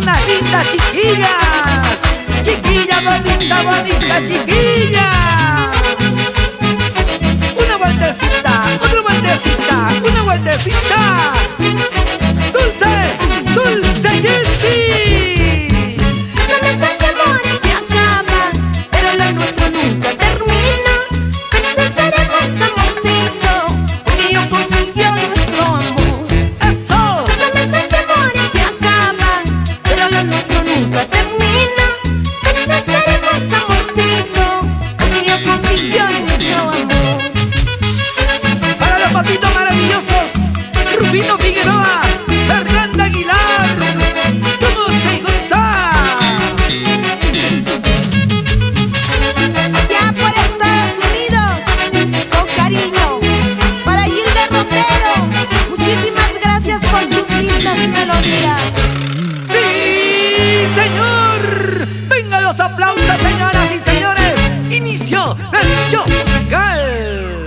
unas lindas chiquillas. Chiquilla bonita, bonita chiquilla. Una vueltecita, otra vueltecita, una vueltecita. Dulce, dulce Jessie. Con esos temores se acaban, pero lo nuestro nunca termina. Felices seremos, amorcito, porque yo confío en nuestro amor. ¡Eso! Con esos temores se acaban, pero lo nuestro nunca termina. Felices seremos, amorcito, porque yo confío en nuestro amor. Para los papitos maravillosos, Rufino Figueroa, Fernanda Aguilar, ¿cómo se goza? Allá por Estados Unidos, con cariño, para Gilda Romero, muchísimas gracias por tus lindas melodías. ¡Sí, señor! ¡Vengan los aplausos, señoras y señores! ¡Inicio del show musical!